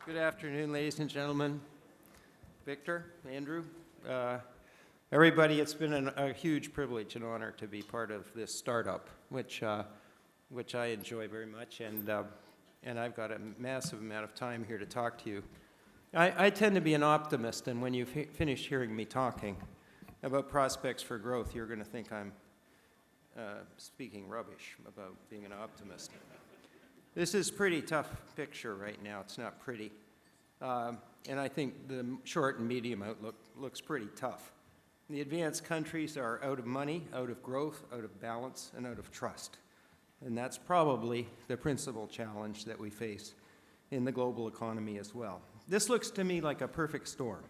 Good afternoon, ladies and gentlemen. Victor, Andrew, everybody, it's been a huge privilege and honor to be part of this startup, which I enjoy very much, and I've got a massive amount of time here to talk to you. I tend to be an optimist, and when you finish hearing me talking about prospects for growth, you're going to think I'm speaking rubbish about being an optimist. This is a pretty tough picture right now. It's not pretty. And I think the short and medium outlook looks pretty tough. The advanced countries are out of money, out of growth, out of balance, and out of trust. And that's probably the principal challenge that we face in the global economy as well. This looks to me like a perfect storm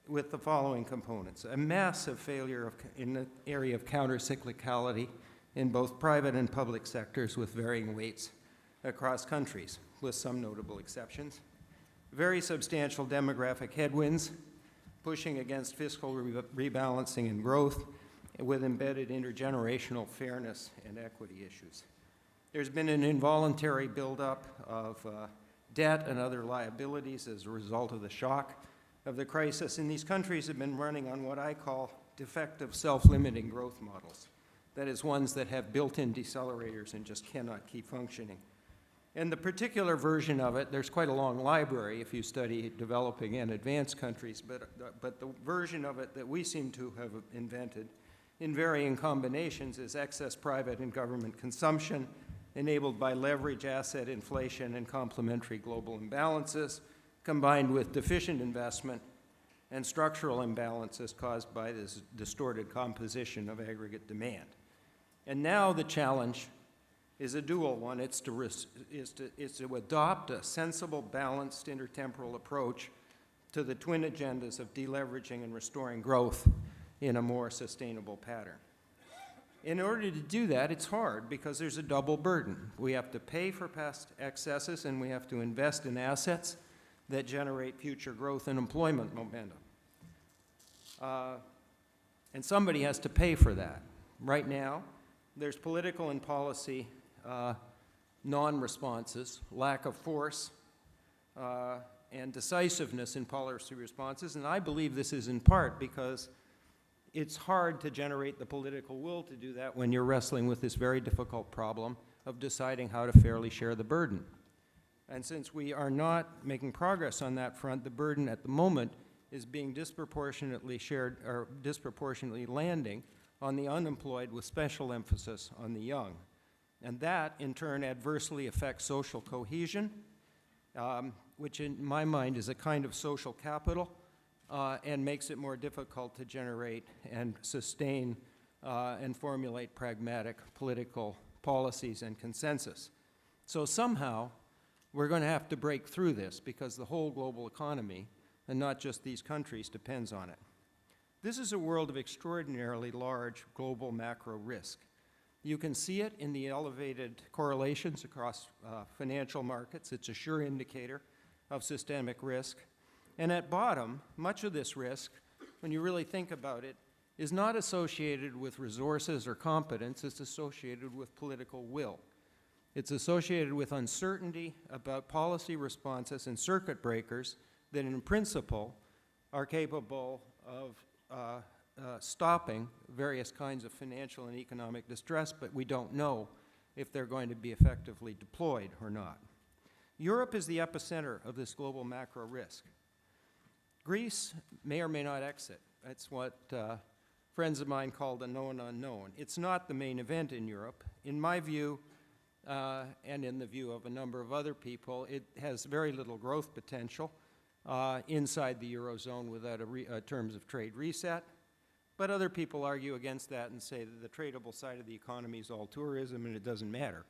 with the following components: a massive failure in the area of counter-cyclicality in both private and public sectors with varying weights across countries, with some notable exceptions. Very substantial demographic headwinds, pushing against fiscal rebalancing and growth, with embedded intergenerational fairness and equity issues. There's been an involuntary buildup of debt and other liabilities as a result of the shock of the crisis, and these countries have been running on what I call defective self-limiting growth models. That is, ones that have built-in decelerators and just cannot keep functioning. And the particular version of it, there's quite a long library if you study developing and advanced countries, but the version of it that we seem to have invented in varying combinations is excess private and government consumption enabled by leverage, asset inflation, and complementary global imbalances, combined with deficient investment and structural imbalances caused by this distorted composition of aggregate demand. And now the challenge is a dual one. It's to adopt a sensible, balanced, intertemporal approach to the twin agendas of deleveraging and restoring growth in a more sustainable pattern. In order to do that, it's hard because there's a double burden. We have to pay for past excesses, and we have to invest in assets that generate future growth and employment momentum. And somebody has to pay for that. Right now, there's political and policy non-responses, lack of force, and decisiveness in policy responses, and I believe this is in part because it's hard to generate the political will to do that when you're wrestling with this very difficult problem of deciding how to fairly share the burden. And since we are not making progress on that front, the burden at the moment is being disproportionately shared, or disproportionately landing on the unemployed with special emphasis on the young. And that, in turn, adversely affects social cohesion, which in my mind is a kind of social capital, and makes it more difficult to generate and sustain and formulate pragmatic political policies and consensus. So somehow, we're going to have to break through this because the whole global economy, and not just these countries, depends on it. This is a world of extraordinarily large global macro risk. You can see it in the elevated correlations across financial markets. It's a sure indicator of systemic risk. And at bottom, much of this risk, when you really think about it, is not associated with resources or competence. It's associated with political will. It's associated with uncertainty about policy responses and circuit breakers that in principle are capable of stopping various kinds of financial and economic distress, but we don't know if they're going to be effectively deployed or not. Europe is the epicenter of this global macro risk. Greece may or may not exit. That's what friends of mine called a known unknown. It's not the main event in Europe. In my view, and in the view of a number of other people, it has very little growth potential inside the Eurozone without a terms of trade reset. But other people argue against that and say that the tradable side of the economy is all tourism and it doesn't matter.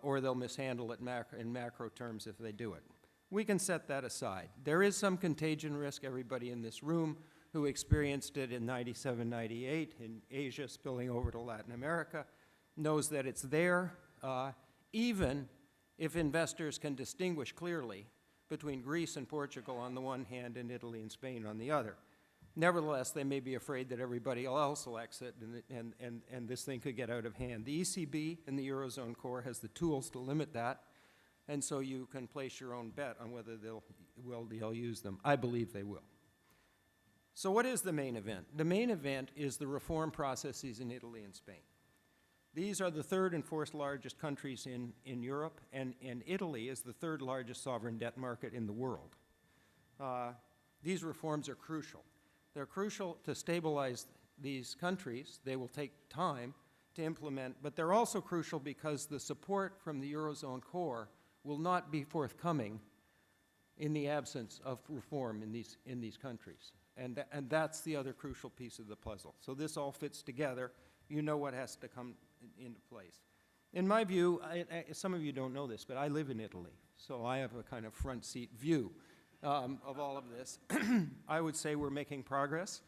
Or they'll mishandle it in macro terms if they do it. We can set that aside. There is some contagion risk. Everybody in this room who experienced it in 97, 98 in Asia spilling over to Latin America knows that it's there, even if investors can distinguish clearly between Greece and Portugal on the one hand and Italy and Spain on the other. Nevertheless, they may be afraid that everybody else will exit and this thing could get out of hand. The ECB and the Eurozone core has the tools to limit that, And so you can place your own bet on whether they'll use them. I believe they will. So what is the main event? The main event is the reform processes in Italy and Spain. These are the third and fourth largest countries in Europe, and Italy is the third largest sovereign debt market in the world. These reforms are crucial. They're crucial to stabilize these countries. They will take time to implement, but they're also crucial because the support from the Eurozone core will not be forthcoming in the absence of reform in these countries. And that's the other crucial piece of the puzzle. So this all fits together. You know what has to come into place. In my view, some of you don't know this, but I live in Italy, so I have a kind of front seat view of all of this. I would say we're making progress.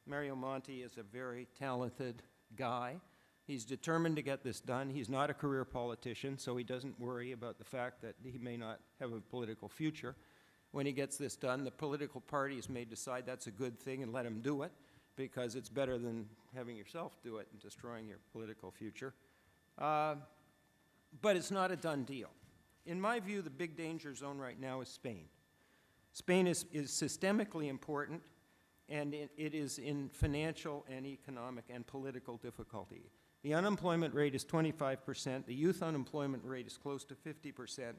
Mario Monti is a very talented guy. He's determined to get this done. He's not a career politician, so he doesn't worry about the fact that he may not have a political future. When he gets this done, the political parties may decide that's a good thing and let him do it, because it's better than having yourself do it and destroying your political future. But it's not a done deal. In my view, the big danger zone right now is Spain. Spain is systemically important, and it is in financial and economic and political difficulty. The unemployment rate is 25%. The youth unemployment rate is close to 50%.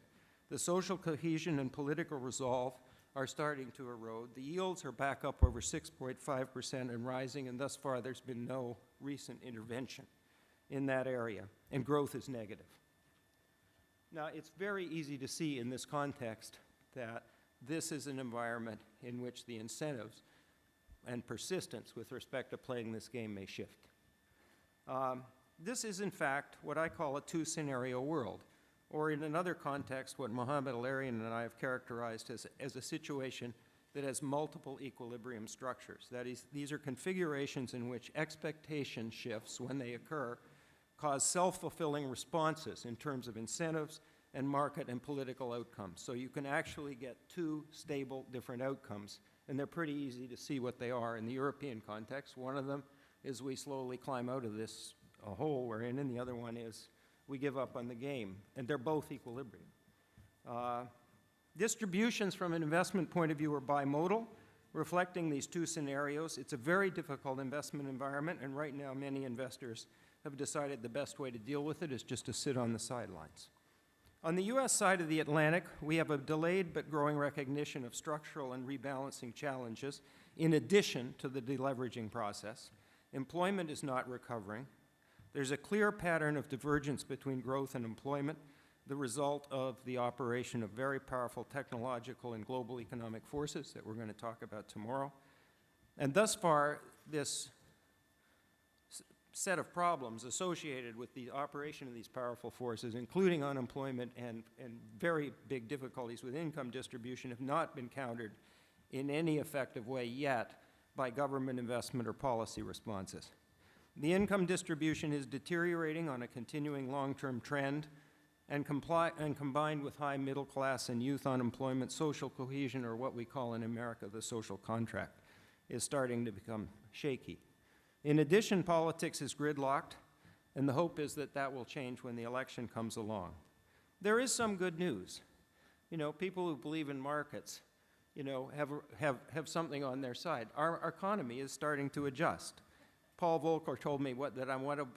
The social cohesion and political resolve are starting to erode. The yields are back up over 6.5% and rising, and thus far there's been no recent intervention in that area, and growth is negative. Now, it's very easy to see in this context that this is an environment in which the incentives and persistence with respect to playing this game may shift. This is, in fact, what I call a two-scenario world, or in another context, what Mohamed El-Erian and I have characterized as a situation that has multiple equilibrium structures. That is, these are configurations in which expectation shifts, when they occur, cause self-fulfilling responses in terms of incentives and market and political outcomes. So you can actually get two stable different outcomes, and they're pretty easy to see what they are in the European context. One of them is we slowly climb out of this hole we're in, and the other one is we give up on the game, and they're both equilibrium. Distributions from an investment point of view are bimodal, reflecting these two scenarios. It's a very difficult investment environment, and right now many investors have decided the best way to deal with it is just to sit on the sidelines. On the U.S. side of the Atlantic, we have a delayed but growing recognition of structural and rebalancing challenges in addition to the deleveraging process. Employment is not recovering. There's a clear pattern of divergence between growth and employment, the result of the operation of very powerful technological and global economic forces that we're going to talk about tomorrow. And thus far, this set of problems associated with the operation of these powerful forces, including unemployment and very big difficulties with income distribution, have not been countered in any effective way yet by government investment or policy responses. The income distribution is deteriorating on a continuing long-term trend, and combined with high middle class and youth unemployment, social cohesion, or what we call in America the social contract, is starting to become shaky. In addition, politics is gridlocked, and the hope is that that will change when the election comes along. There is some good news. You know, people who believe in markets, you know, have something on their side. Our economy is starting to adjust. Paul Volcker told me what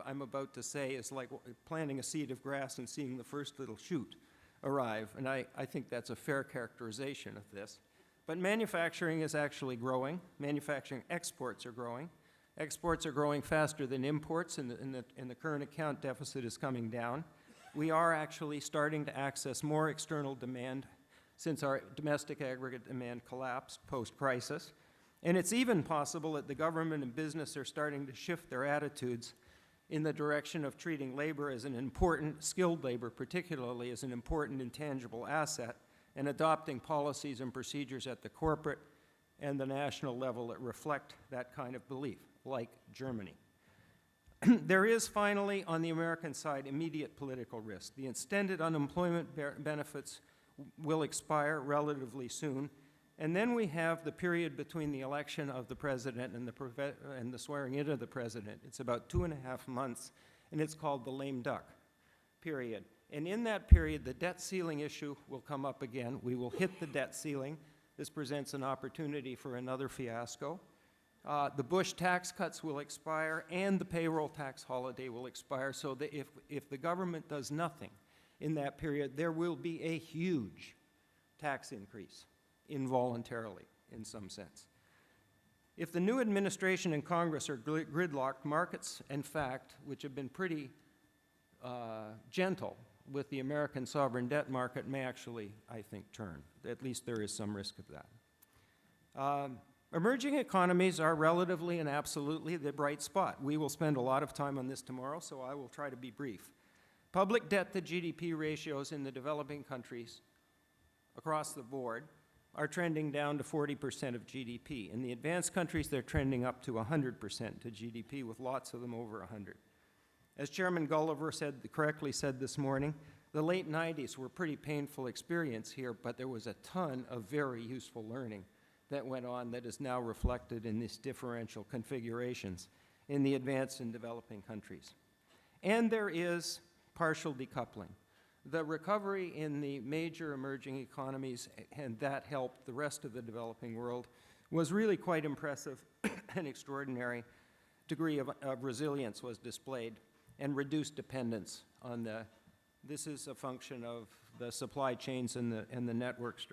I'm about to say is like planting a seed of grass and seeing the first little shoot arrive, and I think that's a fair characterization of this. But manufacturing is actually growing. Manufacturing exports are growing. Exports are growing faster than imports, and the current account deficit is coming down. We are actually starting to access more external demand since our domestic aggregate demand collapsed post-crisis. And it's even possible that the government and business are starting to shift their attitudes in the direction of treating labor as an important, skilled labor particularly, as an important intangible asset, and adopting policies and procedures at the corporate and the national level that reflect that kind of belief, like Germany. There is finally, on the American side, immediate political risk. The extended unemployment benefits will expire relatively soon, and then we have the period between the election of the president and the swearing in of the president. It's about 2.5 months, and it's called the lame duck period. And in that period, the debt ceiling issue will come up again. We will hit the debt ceiling. This presents an opportunity for another fiasco. The Bush tax cuts will expire, and the payroll tax holiday will expire, so that if the government does nothing in that period, there will be a huge tax increase involuntarily, in some sense. If the new administration and Congress are gridlocked, markets, in fact, which have been pretty gentle with the American sovereign debt market, may actually, I think, turn. At least there is some risk of that. Emerging economies are relatively and absolutely the bright spot. We will spend a lot of time on this tomorrow, so I will try to be brief. Public debt to GDP ratios in the developing countries across the board are trending down to 40% of GDP. In the advanced countries, they're trending up to 100% to GDP, with lots of them over 100. As Chairman Gulliver correctly said this morning, the late 90s were a pretty painful experience here, but there was a ton of very useful learning that went on that is now reflected in these differential configurations in the advanced and developing countries. And there is partial decoupling. The recovery in the major emerging economies, and that helped the rest of the developing world, was really quite impressive. An extraordinary degree of resilience was displayed, and reduced dependence on this is a function of the supply chains and the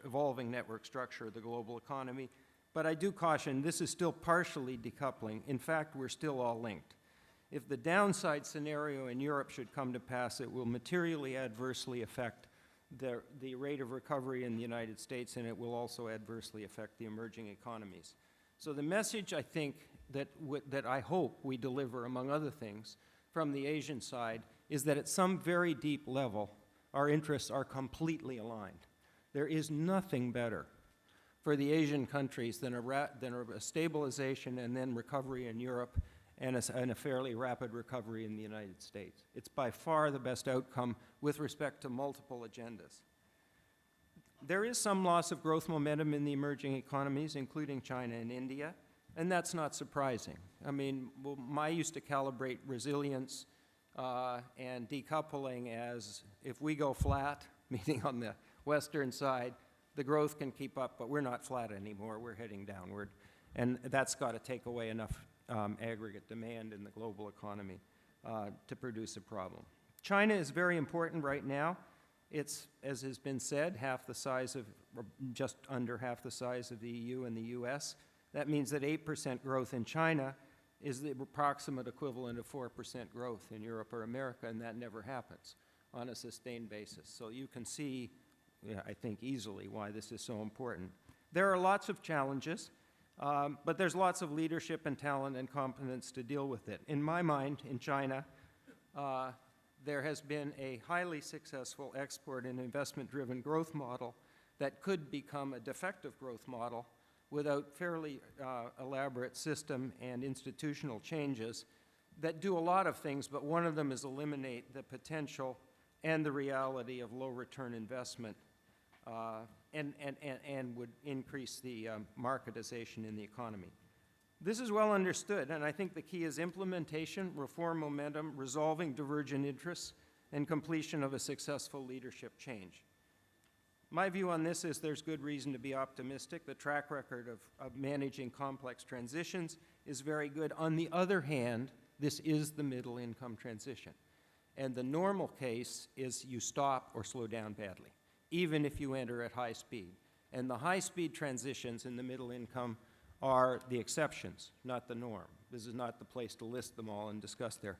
evolving network structure of the global economy. But I do caution, this is still partially decoupling. In fact, we're still all linked. If the downside scenario in Europe should come to pass, it will materially adversely affect the rate of recovery in the United States, and it will also adversely affect the emerging economies. So the message, I think, that I hope we deliver, among other things, from the Asian side, is that at some very deep level, our interests are completely aligned. There is nothing better for the Asian countries than a stabilization and then recovery in Europe and a fairly rapid recovery in the United States. It's by far the best outcome with respect to multiple agendas. There is some loss of growth momentum in the emerging economies, including China and India, and that's not surprising. I mean, I used to calibrate resilience and decoupling as if we go flat, meaning on the western side, the growth can keep up, but we're not flat anymore, we're heading downward. And that's got to take away enough aggregate demand in the global economy to produce a problem. China is very important right now. It's, as has been said, half the size of, or just under half the size of the EU and the US. That means that 8% growth in China is the approximate equivalent of 4% growth in Europe or America, and that never happens on a sustained basis. So you can see, I think, easily why this is so important. There are lots of challenges, but there's lots of leadership and talent and competence to deal with it. In my mind, in China, there has been a highly successful export and investment-driven growth model that could become a defective growth model without fairly elaborate system and institutional changes that do a lot of things, but one of them is eliminate the potential and the reality of low-return investment and would increase the marketization in the economy. This is well understood, and I think the key is implementation, reform momentum, resolving divergent interests, and completion of a successful leadership change. My view on this is there's good reason to be optimistic. The track record of managing complex transitions is very good. On the other hand, this is the middle income transition. And the normal case is you stop or slow down badly, even if you enter at high speed. And the high-speed transitions in the middle income are the exceptions, not the norm. This is not the place to list them all and discuss their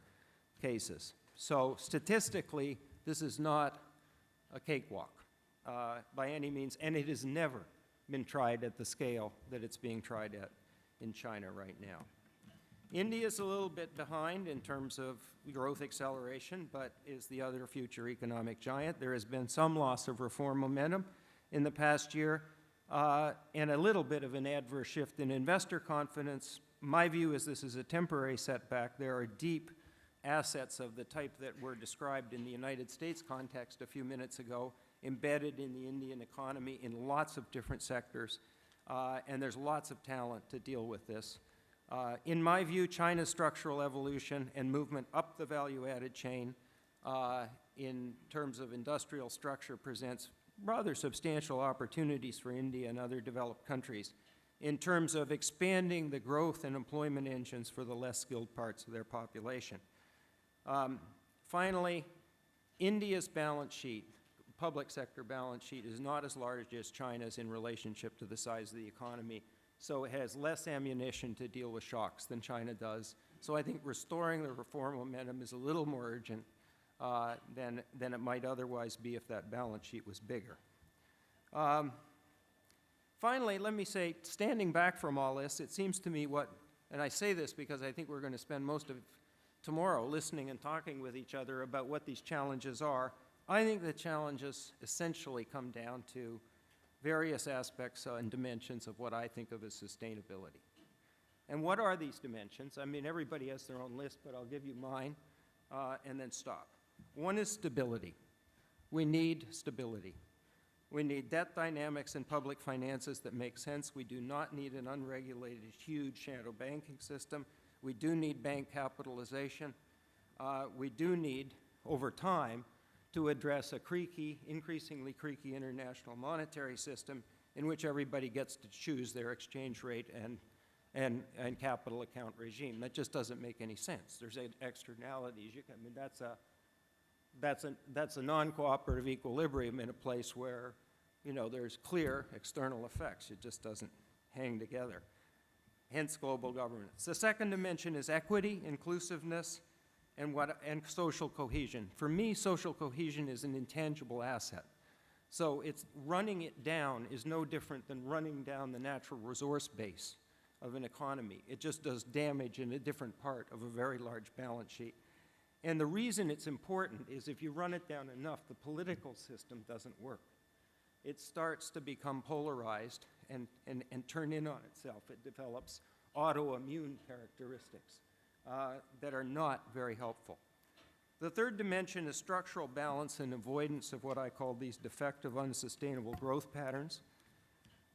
cases. So statistically, this is not a cakewalk by any means, and it has never been tried at the scale that it's being tried at in China right now. India is a little bit behind in terms of growth acceleration, but is the other future economic giant. There has been some loss of reform momentum in the past year, and a little bit of an adverse shift in investor confidence. My view is this is a temporary setback. There are deep assets of the type that were described in the United States context a few minutes ago, embedded in the Indian economy in lots of different sectors, and there's lots of talent to deal with this. In my view, China's structural evolution and movement up the value-added chain in terms of industrial structure presents rather substantial opportunities for India and other developed countries in terms of expanding the growth and employment engines for the less skilled parts of their population. Finally, India's balance sheet, public sector balance sheet, is not as large as China's in relationship to the size of the economy, so it has less ammunition to deal with shocks than China does. So I think restoring the reform momentum is a little more urgent than it might otherwise be if that balance sheet was bigger. Finally, let me say, standing back from all this, it seems to me and I say this because I think we're going to spend most of tomorrow listening and talking with each other about what these challenges are. I think the challenges essentially come down to various aspects and dimensions of what I think of as sustainability. And what are these dimensions? I mean, everybody has their own list, but I'll give you mine and then stop. One is stability. We need stability. We need debt dynamics in public finances that make sense. We do not need an unregulated, huge shadow banking system. We do need bank capitalization. We do need, over time, to address a increasingly creaky international monetary system in which everybody gets to choose their exchange rate and capital account regime. That just doesn't make any sense. There's externalities. I mean, that's a non-cooperative equilibrium in a place where, you know, there's clear external effects. It just doesn't hang together. Hence global governance. The second dimension is equity, inclusiveness, and social cohesion. For me, social cohesion is an intangible asset. So it's running it down is no different than running down the natural resource base of an economy. It just does damage in a different part of a very large balance sheet. And the reason it's important is if you run it down enough, the political system doesn't work. It starts to become polarized and turn in on itself. It develops autoimmune characteristics that are not very helpful. The third dimension is structural balance and avoidance of what I call these defective, unsustainable growth patterns.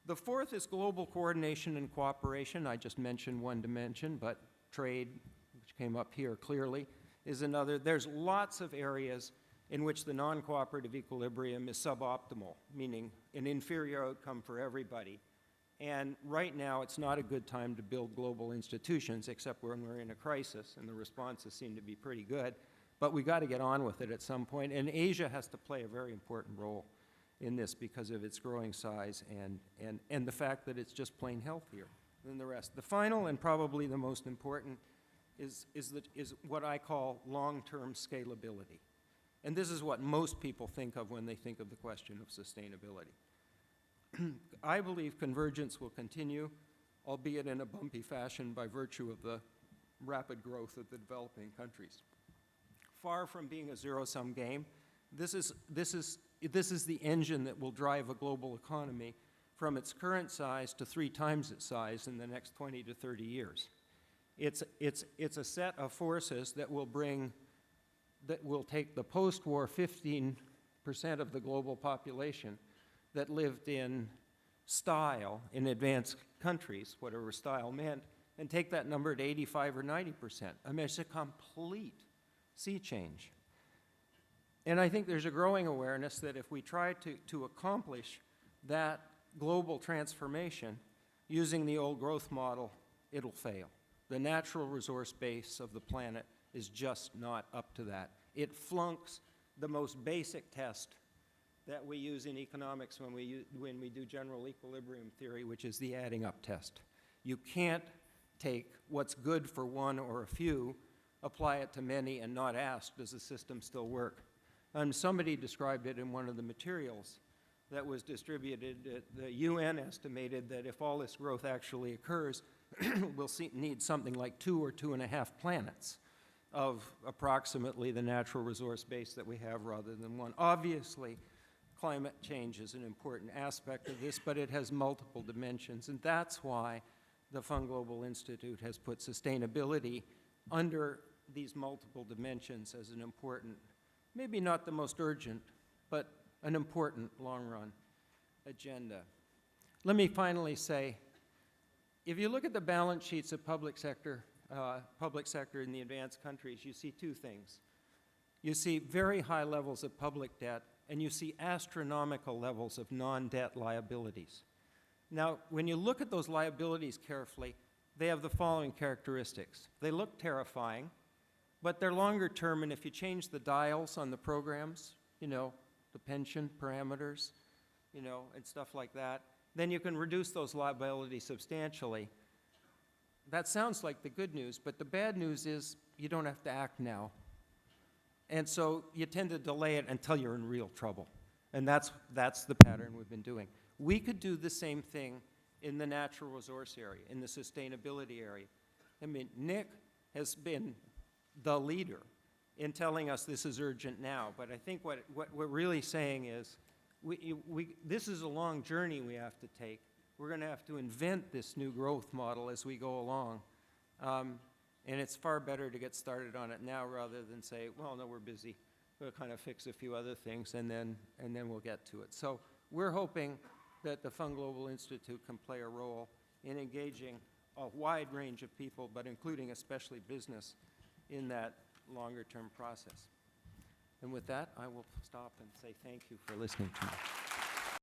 The fourth is global coordination and cooperation. I just mentioned one dimension, but trade, which came up here clearly, is another. There's lots of areas in which the non-cooperative equilibrium is suboptimal, meaning an inferior outcome for everybody. And right now, it's not a good time to build global institutions, except when we're in a crisis, and the responses seem to be pretty good. But we got to get on with it at some point, and Asia has to play a very important role in this because of its growing size and the fact that it's just plain healthier than the rest. The final and probably the most important is what I call long-term scalability. And this is what most people think of when they think of the question of sustainability. I believe convergence will continue, albeit in a bumpy fashion by virtue of the rapid growth of the developing countries. Far from being a zero-sum game, this is the engine that will drive a global economy from its current size to 3 times its size in the next 20 to 30 years. It's a set of forces that will take the post-war 15% of the global population that lived in style in advanced countries, whatever style meant, and take that number to 85 or 90%. I mean, it's a complete sea change. And I think there's a growing awareness that if we try to accomplish that global transformation using the old growth model, it'll fail. The natural resource base of the planet is just not up to that. It flunks the most basic test that we use in economics when we do general equilibrium theory, which is the adding up test. You can't take what's good for one or a few, apply it to many, and not ask, does the system still work? And somebody described it in one of the materials that was distributed. The UN estimated that if all this growth actually occurs, we'll need something like 2 or 2.5 planets of approximately the natural resource base that we have rather than one. Obviously, climate change is an important aspect of this, but it has multiple dimensions, and that's why the Fund Global Institute has put sustainability under these multiple dimensions as an important, maybe not the most urgent, but an important long-run agenda. Let me finally say, if you look at the balance sheets of public sector in the advanced countries, you see 2 things. you see very high levels of public debt, and you see astronomical levels of non-debt liabilities. Now, when you look at those liabilities carefully, they have the following characteristics. They look terrifying, but they're longer term, and if you change the dials on the programs, you know, the pension parameters, you know, and stuff like that, then you can reduce those liabilities substantially. That sounds like the good news, but the bad news is you don't have to act now. And so you tend to delay it until you're in real trouble. And that's the pattern we've been doing. We could do the same thing in the natural resource area, in the sustainability area. I mean, Nick has been the leader in telling us this is urgent now, but I think what we're really saying is this is a long journey we have to take. We're going to have to invent this new growth model as we go along. And it's far better to get started on it now rather than say, well, no, we're busy. We'll kind of fix a few other things and then we'll get to it. So we're hoping that the Fund Global Institute can play a role in engaging a wide range of people, but including especially business, in that longer-term process. And with that, I will stop and say thank you for listening to me.